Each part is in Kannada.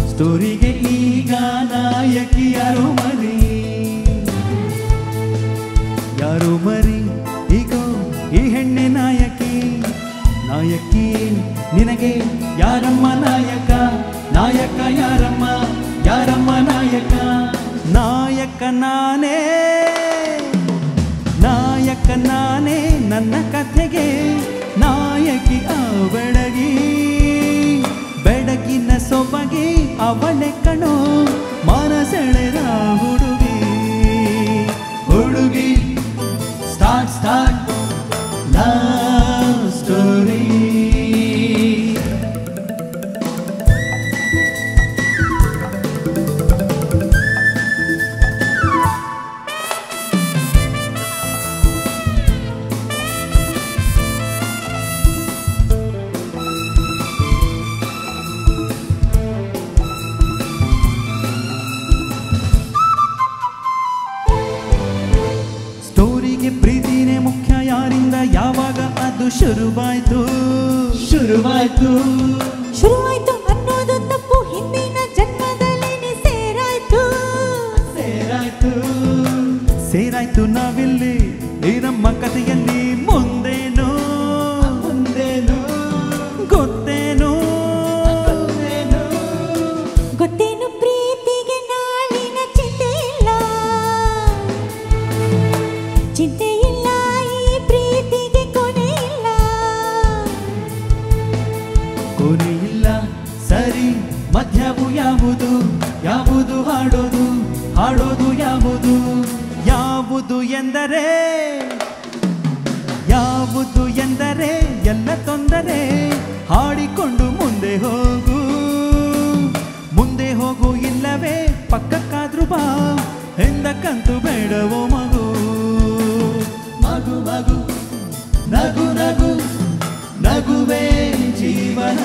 ಸ್ಟೋರಿಗೆ ಈಗ ನಾಯಕಿ ಯಾರು ಮರಿ ಈಗ ಈ ಹೆಣ್ಣೆ ನಾಯಕಿ ನಿನಗೆ ಯಾರಮ್ಮ ನಾಯಕ ಯಾರಮ್ಮ ನಾಯಕ ನಾನೇ ನನ್ನ ಕಥೆಗೆ ನಾಯಕಿ ಬೆಡಗಿನ ಸೊಬಗಿ ಅವಳೆ ಕಣೋ ಮನಸೆಳೆದ ಹುಡುಗಿ ಸ್ಟಾರ್ಟ್ ಲವ್ ಸ್ಟೋರಿ. ಪ್ರೀತಿನೇ ಮುಖ್ಯ ಯಾರಿಂದ ಯಾವಾಗ ಅದು ಶುರುವಾಯ್ತು ಅನ್ನೋದು ತಪ್ಪು ಹಿಂದಿನ ಜನ್ಮದಲ್ಲಿ ಸೇರಾಯ್ತು ನಾವಿಲ್ಲಿ ಈ ನಮ್ಮ ಕಥೆಯಲ್ಲಿ ಮುಂದೇನು ಗೊತ್ತೇನು ಪ್ರೀತಿಗೆ ನಾಳಿನ ಚಿಂತೆ ಇಲ್ಲ ಈ ಪ್ರೀತಿಗೆ ಕೊನೆ ಇಲ್ಲ ಸರಿ ಮಧ್ಯವು ಯಾವುದು ಹಾಡೋದು ಯಾವುದು ಎಂದರೆ ಎಲ್ಲ ತೊಂದರೆ ಹಾಡಿಕೊಂಡು ಮುಂದೆ ಹೋಗು ಇಲ್ಲವೇ ಪಕ್ಕಕ್ಕಾದ್ರೂ ಬಾ ಹಿಂದಕ್ಕಂತೂ ಬೇಡವೋ ಮಗು ನಗುವೇ ಜೀವನ.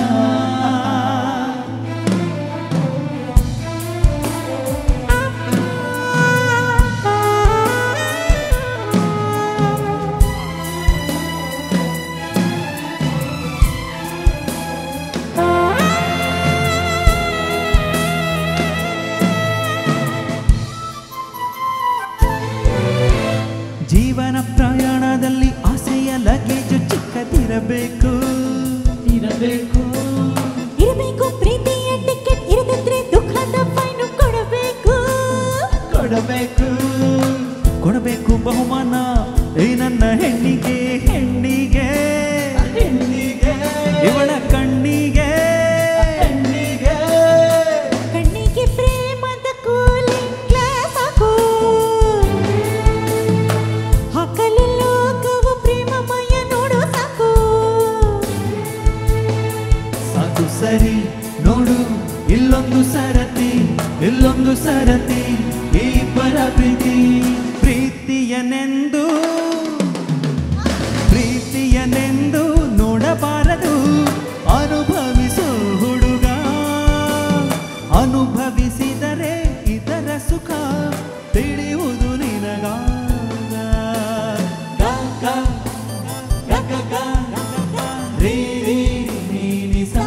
ಜೀವನ ಪ್ರಯಾಣದಲ್ಲಿ ಆಸೆಯ ಲಗೇಜು ಚಿಕ್ಕದಿರಬೇಕು ಪ್ರೀತಿಯ ಟಿಕೆಟ್ ಇರದಿದ್ರೆ ದುಃಖದ ಫೈನು ಕೊಡಬೇಕು ಬಹುಮಾನ ಈ ನನ್ನ ಹೆಣ್ಣಿಗೆ ಇವಳ ಕಣ್ಣಿಗೆ ಪ್ರೇಮದ ಕೂಲಿಂಗ್ ಗ್ಲಾಸ್ ಹಾಕಲು ಲೋಕವು ಪ್ರೇಮಮಯ ನೋಡು ಸಾಕು ಸರಿ ನೋಡು ಇಲ್ಲೊಂದು ಸರತಿ ಈ ಪರ ಪ್ರೀತಿಯನೆಂದು ನೋಡಬಾರದು ಅನುಭವಿಸೋ ಹುಡುಗ ಅನುಭವಿಸಿದರೆ ಇದರ ಸುಖ ತಿಳಿಯುವುದು ನಿನಗಾಗ ರೀ ನೀ ಸಾ